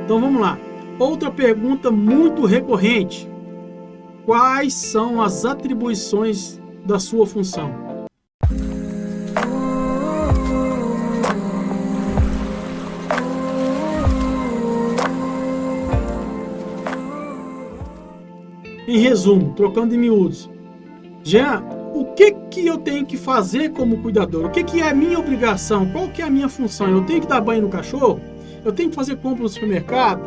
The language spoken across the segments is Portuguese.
Então vamos lá. Outra pergunta muito recorrente: quais são as atribuições da sua função? Em resumo, trocando em miúdos, Jean, o que eu tenho que fazer como cuidador? O que é a minha obrigação? Qual que é a minha função? Eu tenho que dar banho no cachorro? Eu tenho que fazer compra no supermercado?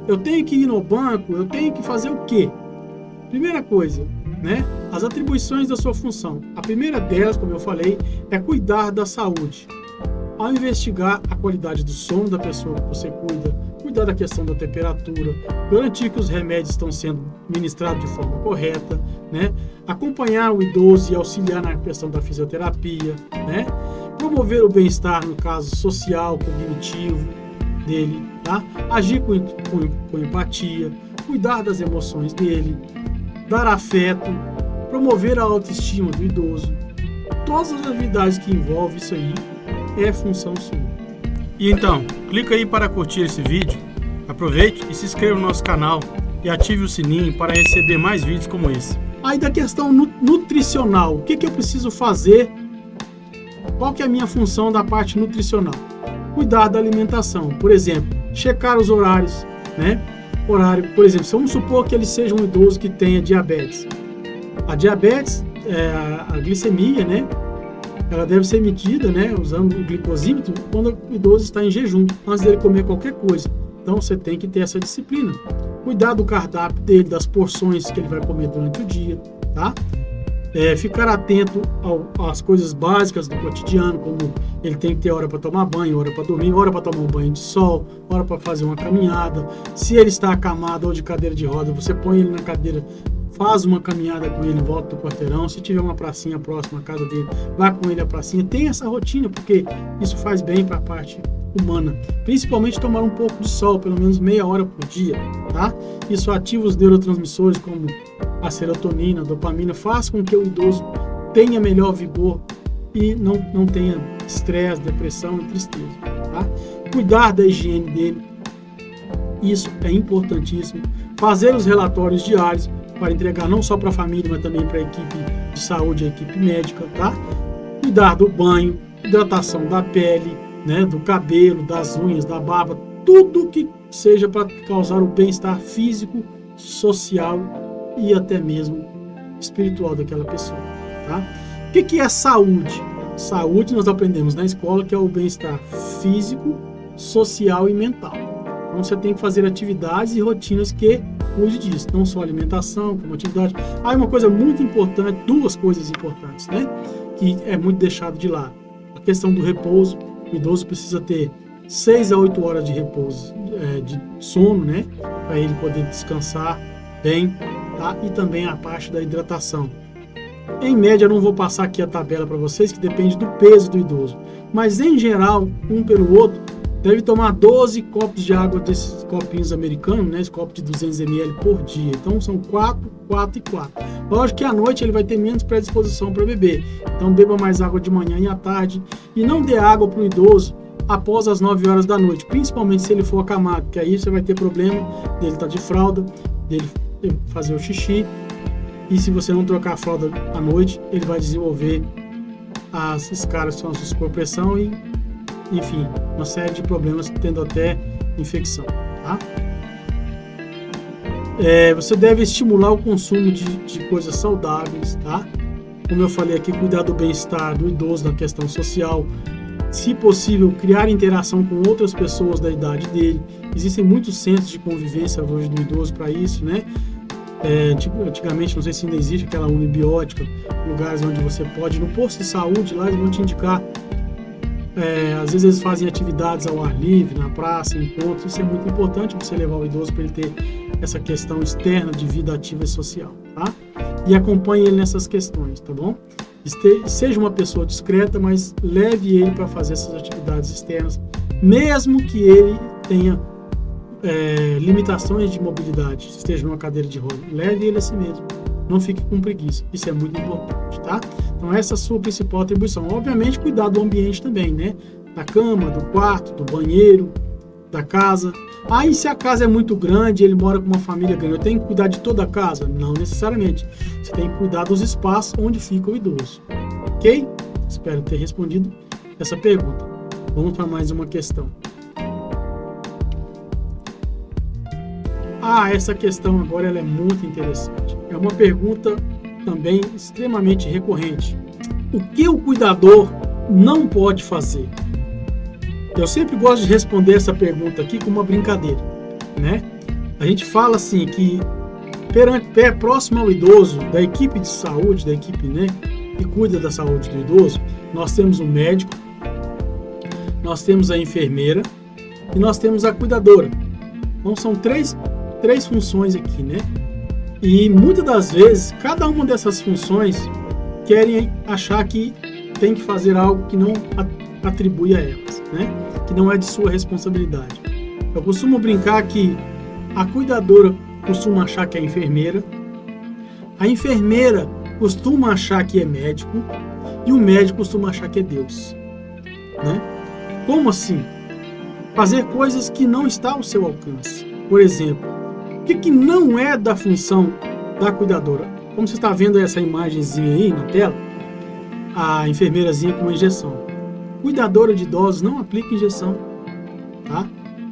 Eu tenho que ir no banco? Eu tenho que fazer o quê? Primeira coisa, né? As atribuições da sua função. A primeira delas, como eu falei, é cuidar da saúde. Ao investigar a qualidade do sono da pessoa que você cuidar da questão da temperatura, garantir que os remédios estão sendo ministrados de forma correta, né? Acompanhar o idoso e auxiliar na questão da fisioterapia, né? Promover o bem-estar, no caso social, cognitivo dele, tá? Agir com empatia, cuidar das emoções dele, dar afeto, promover a autoestima do idoso. Todas as atividades que envolvem isso aí é função sua. E então, clica aí para curtir esse vídeo, aproveite e se inscreva no nosso canal e ative o sininho para receber mais vídeos como esse. Aí da questão nutricional, o que eu preciso fazer? Qual que é a minha função da parte nutricional? Cuidar da alimentação, por exemplo, checar os horários, né? Horário, por exemplo, vamos supor que ele seja um idoso que tenha diabetes. A diabetes, a glicemia, né? Ela deve ser medida, né, usando o glicosímetro quando o idoso está em jejum, antes dele comer qualquer coisa. Então você tem que ter essa disciplina. Cuidar do cardápio dele, das porções que ele vai comer durante o dia, tá? Ficar atento às coisas básicas do cotidiano, como ele tem que ter hora para tomar banho, hora para dormir, hora para tomar um banho de sol, hora para fazer uma caminhada. Se ele está acamado ou de cadeira de roda, você põe ele na cadeira, faz uma caminhada com ele, volta do quarteirão. Se tiver uma pracinha próxima à casa dele, vá com ele à pracinha. Tem essa rotina, porque isso faz bem para a parte humana. Principalmente tomar um pouco de sol, pelo menos meia hora por dia, tá? Isso ativa os neurotransmissores como a serotonina, a dopamina, faz com que o idoso tenha melhor vigor e não tenha estresse, depressão e tristeza, tá? Cuidar da higiene dele, isso é importantíssimo. Fazer os relatórios diários para entregar não só para a família, mas também para a equipe de saúde, a equipe médica, tá? Cuidar do banho, hidratação da pele, né, do cabelo, das unhas, da barba, tudo que seja para causar o bem-estar físico, social e até mesmo espiritual daquela pessoa, tá? O que é saúde? Saúde nós aprendemos na escola que é o bem-estar físico, social e mental. Então você tem que fazer atividades e rotinas que cuide disso, não só alimentação, como atividade. Aí uma coisa muito importante, duas coisas importantes, né? Que é muito deixado de lado. A questão do repouso. O idoso precisa ter 6 a 8 horas de repouso, de sono, né? Para ele poder descansar bem, tá? E também a parte da hidratação. Em média, eu não vou passar aqui a tabela para vocês, que depende do peso do idoso. Mas em geral, um pelo outro, deve tomar 12 copos de água desses copinhos americanos, né? Esse copo de 200 ml por dia. Então são 4, 4 e 4. Lógico que à noite ele vai ter menos predisposição para beber. Então beba mais água de manhã e à tarde. E não dê água para o idoso após as 9 horas da noite. Principalmente se ele for acamado, porque aí você vai ter problema dele estar de fralda, dele fazer o xixi. E se você não trocar a fralda à noite, ele vai desenvolver as escaras que são a supressão e, enfim, uma série de problemas, tendo até infecção, tá? Você deve estimular o consumo de coisas saudáveis, tá? Como eu falei aqui, cuidar do bem-estar do idoso na questão social. Se possível, criar interação com outras pessoas da idade dele. Existem muitos centros de convivência hoje do idoso para isso, né? Antigamente, não sei se ainda existe aquela unibiótica, lugares onde você pode, no posto de saúde, lá eles vão te indicar. Às vezes eles fazem atividades ao ar livre, na praça, encontros. Isso é muito importante, você levar o idoso para ele ter essa questão externa de vida ativa e social, tá? E acompanhe ele nessas questões, tá bom? Seja uma pessoa discreta, mas leve ele para fazer essas atividades externas, mesmo que ele tenha limitações de mobilidade, esteja numa cadeira de roda, leve ele a si mesmo, não fique com preguiça, isso é muito importante, tá? Então essa é a sua principal atribuição. Obviamente cuidar do ambiente também, né? Da cama, do quarto, do banheiro, da casa. E se a casa é muito grande, ele mora com uma família grande, eu tenho que cuidar de toda a casa? Não necessariamente. Você tem que cuidar dos espaços onde fica o idoso. Ok? Espero ter respondido essa pergunta. Vamos para mais uma questão. Essa questão agora ela é muito interessante. É uma pergunta também extremamente recorrente. O que o cuidador não pode fazer? Eu sempre gosto de responder essa pergunta aqui com uma brincadeira, né? A gente fala assim que próximo ao idoso, da equipe de saúde, da equipe, né, que cuida da saúde do idoso, nós temos o médico, nós temos a enfermeira e nós temos a cuidadora. Então são três funções aqui, né? E muitas das vezes, cada uma dessas funções querem achar que tem que fazer algo que não atribui a elas, né? Que não é de sua responsabilidade. Eu costumo brincar que a cuidadora costuma achar que é enfermeira, a enfermeira costuma achar que é médico e o médico costuma achar que é Deus, né? Como assim? Fazer coisas que não está ao seu alcance. Por exemplo, o que não é da função da cuidadora? Como você está vendo essa imagenzinha aí na tela, a enfermeirazinha com injeção. Cuidadora de idosos não aplica injeção, tá?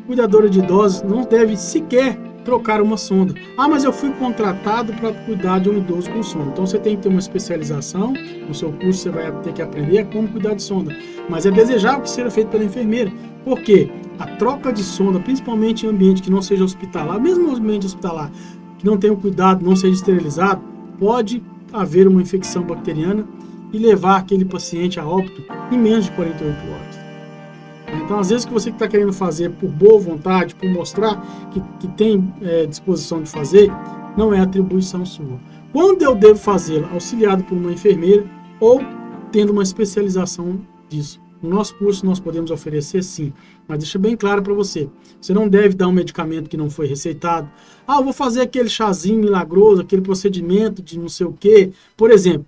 Cuidadora de idosos não deve sequer trocar uma sonda. Mas eu fui contratado para cuidar de um idoso com sonda. Então você tem que ter uma especialização, no seu curso você vai ter que aprender como cuidar de sonda. Mas é desejável que seja feito pela enfermeira. Por quê? A troca de sonda, principalmente em ambiente que não seja hospitalar, mesmo no ambiente hospitalar, que não tenha o cuidado, não seja esterilizado, pode haver uma infecção bacteriana e levar aquele paciente a óbito em menos de 48 horas. Então, às vezes, o que você está querendo fazer por boa vontade, por mostrar que tem disposição de fazer, não é atribuição sua. Quando eu devo fazê-lo? Auxiliado por uma enfermeira ou tendo uma especialização disso. No nosso curso, nós podemos oferecer sim, mas deixa bem claro para você. Você não deve dar um medicamento que não foi receitado. Eu vou fazer aquele chazinho milagroso, aquele procedimento de não sei o quê. Por exemplo,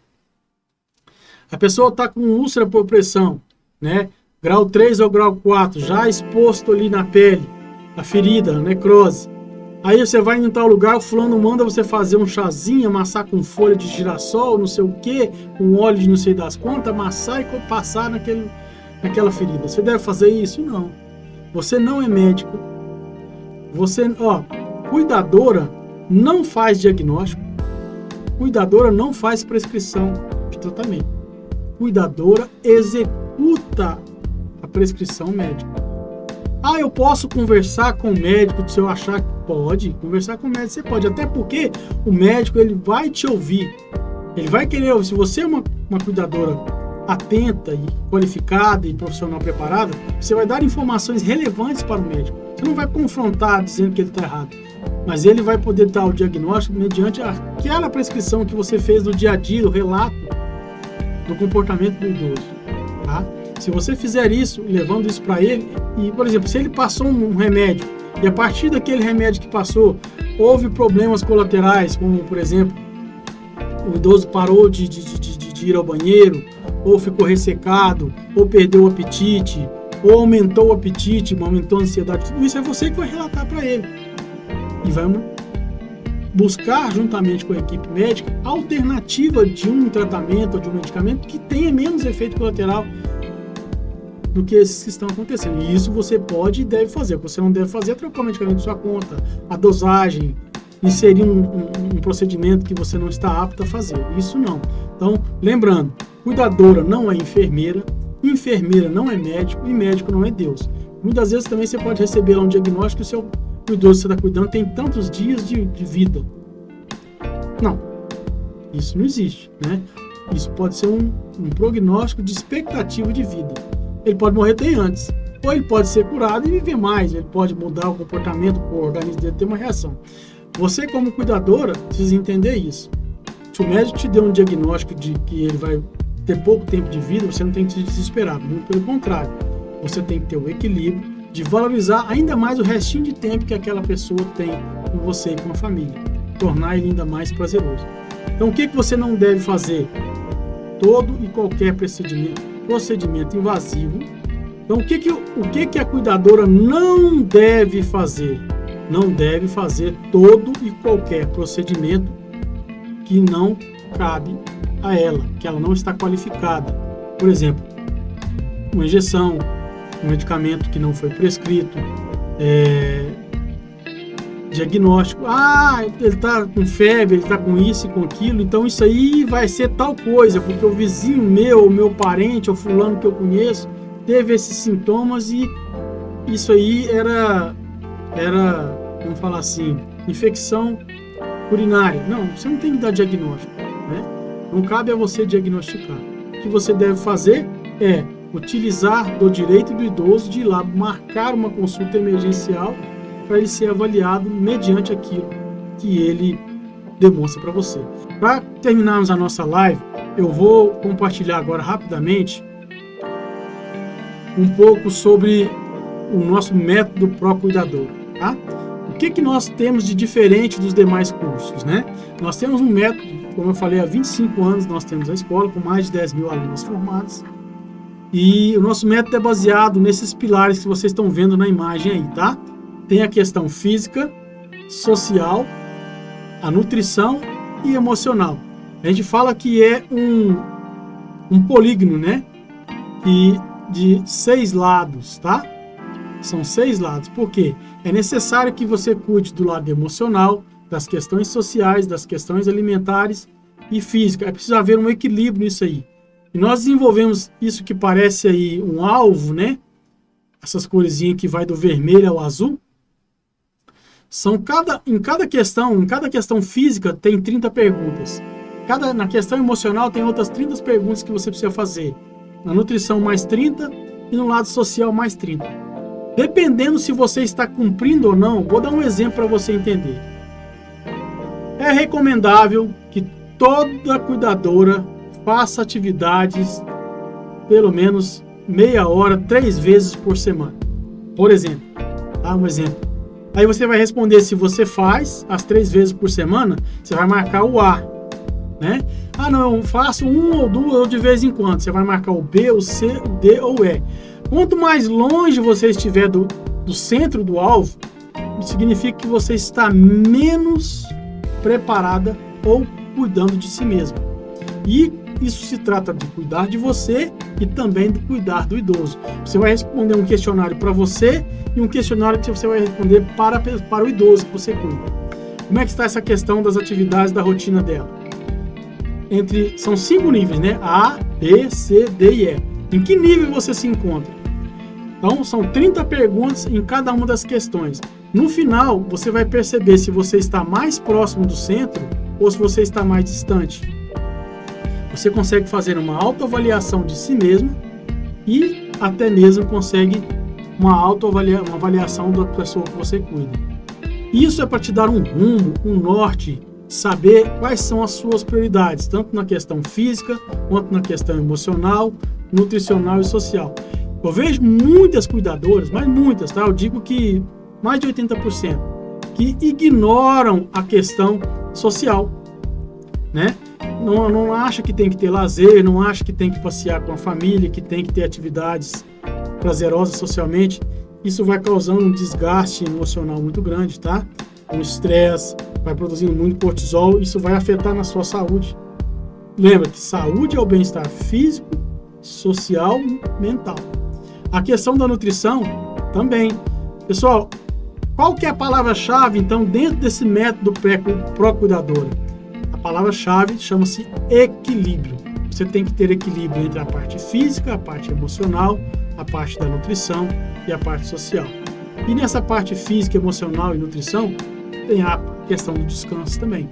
a pessoa está com úlcera por pressão, né? Grau 3 ou grau 4, já exposto ali na pele, a ferida, a necrose. Aí você vai em tal lugar, o fulano manda você fazer um chazinho, amassar com folha de girassol, não sei o que, com óleo de não sei das quantas, amassar e passar naquela ferida. Você deve fazer isso? Não. Você não é médico. Cuidadora não faz diagnóstico. Cuidadora não faz prescrição de tratamento. Cuidadora executa a prescrição médica. Eu posso conversar com o médico se eu achar que pode. Conversar com o médico você pode, até porque o médico ele vai te ouvir. Ele vai querer ouvir. Se você é uma cuidadora atenta e qualificada e profissional preparada, você vai dar informações relevantes para o médico. Você não vai confrontar dizendo que ele está errado, mas ele vai poder dar o diagnóstico mediante aquela prescrição que você fez no dia a dia, o relato do comportamento do idoso, tá? Se você fizer isso, levando isso para ele, e, por exemplo, se ele passou um remédio, e a partir daquele remédio que passou, houve problemas colaterais, como, por exemplo, o idoso parou de ir ao banheiro, ou ficou ressecado, ou perdeu o apetite, ou aumentou o apetite, aumentou a ansiedade, tudo isso é você que vai relatar para ele. E vai buscar, juntamente com a equipe médica, a alternativa de um tratamento ou de um medicamento que tenha menos efeito colateral do que esses que estão acontecendo. E isso você pode e deve fazer. O que você não deve fazer é trocar o medicamento de sua conta, a dosagem, inserir um procedimento que você não está apto a fazer. Isso não. Então, lembrando, cuidadora não é enfermeira, enfermeira não é médico e médico não é Deus. Muitas vezes também você pode receber lá um diagnóstico que o idoso que você está cuidando tem tantos dias de vida. Não, isso não existe, né? Isso pode ser um prognóstico de expectativa de vida. Ele pode morrer até antes, ou ele pode ser curado e viver mais, ele pode mudar o comportamento, o organismo dele ter uma reação. Você, como cuidadora, precisa entender isso. Se o médico te deu um diagnóstico de que ele vai ter pouco tempo de vida, você não tem que se desesperar, muito pelo contrário. Você tem que ter o equilíbrio de valorizar ainda mais o restinho de tempo que aquela pessoa tem com você e com a família, tornar ele ainda mais prazeroso. Então, o que você não deve fazer? Todo e qualquer procedimento invasivo Então, o que a cuidadora não deve fazer? Não deve fazer todo e qualquer procedimento que não cabe a ela, que ela não está qualificada. Por exemplo, uma injeção, um medicamento que não foi prescrito, diagnóstico, ele está com febre, ele está com isso e com aquilo, então isso aí vai ser tal coisa, porque o vizinho meu, o meu parente, ou fulano que eu conheço, teve esses sintomas e isso aí era, vamos falar assim, infecção urinária. Não, você não tem que dar diagnóstico, né? Não cabe a você diagnosticar. O que você deve fazer é utilizar do direito do idoso de ir lá marcar uma consulta emergencial para ele ser avaliado mediante aquilo que ele demonstra para você. Para terminarmos a nossa live, eu vou compartilhar agora rapidamente um pouco sobre o nosso método Procuidador, tá? O que nós temos de diferente dos demais cursos, né? Nós temos um método, como eu falei, há 25 anos nós temos a escola com mais de 10 mil alunos formados. E o nosso método é baseado nesses pilares que vocês estão vendo na imagem aí, tá? Tem a questão física, social, a nutrição e emocional. A gente fala que é um polígono, né? De 6 lados, tá? São 6 lados. Por quê? É necessário que você cuide do lado emocional, das questões sociais, das questões alimentares e físicas. É preciso haver um equilíbrio nisso aí. E nós desenvolvemos isso que parece aí um alvo, né? Essas corzinhas que vai do vermelho ao azul. Em cada questão física tem 30 perguntas. Na questão emocional tem outras 30 perguntas que você precisa fazer. Na nutrição mais 30 e no lado social mais 30. Dependendo se você está cumprindo ou não, vou dar um exemplo para você entender. É recomendável que toda cuidadora faça atividades pelo menos meia hora, 3 vezes por semana. Por exemplo, tá? Um exemplo. Aí você vai responder se você faz as 3 vezes por semana, você vai marcar o A, né? Não, eu faço 1 ou 2 ou de vez em quando. Você vai marcar o B, o C, o D ou o E. Quanto mais longe você estiver do centro do alvo, significa que você está menos preparada ou cuidando de si mesma. E isso se trata de cuidar de você e também de cuidar do idoso. Você vai responder um questionário para você e um questionário que você vai responder para o idoso que você cuida. Como é que está essa questão das atividades da rotina dela? São 5 níveis, né? A, B, C, D e E. Em que nível você se encontra? Então, são 30 perguntas em cada uma das questões. No final, você vai perceber se você está mais próximo do centro ou se você está mais distante. Você consegue fazer uma autoavaliação de si mesmo e até mesmo consegue uma avaliação da pessoa que você cuida. Isso é para te dar um rumo, um norte, saber quais são as suas prioridades, tanto na questão física, quanto na questão emocional, nutricional e social. Eu vejo muitas cuidadoras, mas muitas, tá? Eu digo que mais de 80%, que ignoram a questão social, né? Não acha que tem que ter lazer, não acha que tem que passear com a família, que tem que ter atividades prazerosas socialmente. Isso vai causando um desgaste emocional muito grande, tá? Um estresse, vai produzindo muito cortisol, isso vai afetar na sua saúde. Lembra que saúde é o bem-estar físico, social e mental. A questão da nutrição também. Pessoal, qual que é a palavra-chave, então, dentro desse método Procuidadora? A palavra-chave chama-se equilíbrio. Você tem que ter equilíbrio entre a parte física, a parte emocional, a parte da nutrição e a parte social. E nessa parte física, emocional e nutrição, tem a questão do descanso também,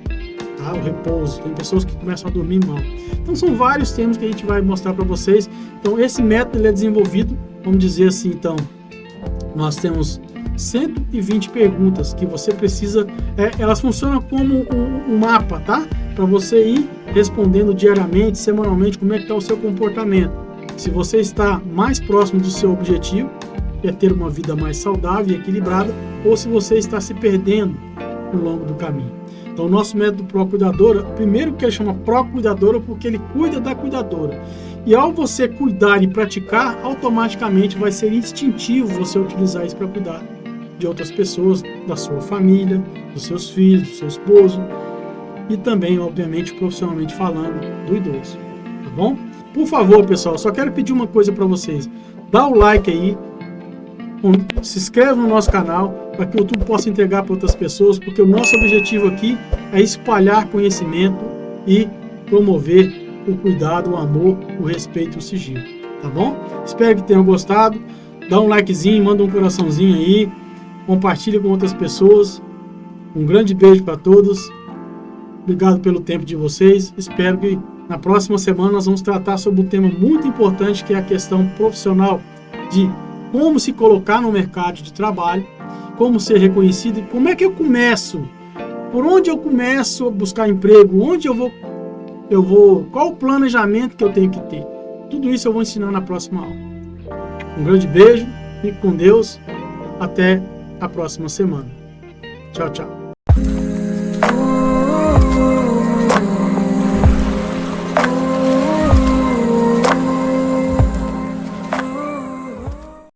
tá? O repouso. Tem pessoas que começam a dormir mal. Então, são vários temas que a gente vai mostrar para vocês. Então, esse método ele é desenvolvido, vamos dizer assim, então, nós temos 120 perguntas que você precisa, elas funcionam como um mapa, tá? Para você ir respondendo diariamente, semanalmente, como é que está o seu comportamento. Se você está mais próximo do seu objetivo, que é ter uma vida mais saudável e equilibrada, ou se você está se perdendo ao longo do caminho. Então, o nosso método pró-cuidadora, primeiro que ele chama pró-cuidadora porque ele cuida da cuidadora. E ao você cuidar e praticar, automaticamente vai ser instintivo você utilizar isso para cuidar de outras pessoas, da sua família, dos seus filhos, do seu esposo e também, obviamente, profissionalmente falando, do idoso. Tá bom? Por favor, pessoal, só quero pedir uma coisa para vocês. Dá o like aí, se inscreve no nosso canal para que o YouTube possa entregar para outras pessoas, porque o nosso objetivo aqui é espalhar conhecimento e promover o cuidado, o amor, o respeito e o sigilo. Tá bom? Espero que tenham gostado. Dá um likezinho, manda um coraçãozinho aí, compartilha com outras pessoas. Um grande beijo para todos. Obrigado pelo tempo de vocês. Espero que na próxima semana nós vamos tratar sobre um tema muito importante, que é a questão profissional de como se colocar no mercado de trabalho, como ser reconhecido, como é que eu começo, por onde eu começo a buscar emprego, onde eu vou, qual o planejamento que eu tenho que ter. Tudo isso eu vou ensinar na próxima aula. Um grande beijo, fique com Deus, até a próxima semana. Tchau, tchau.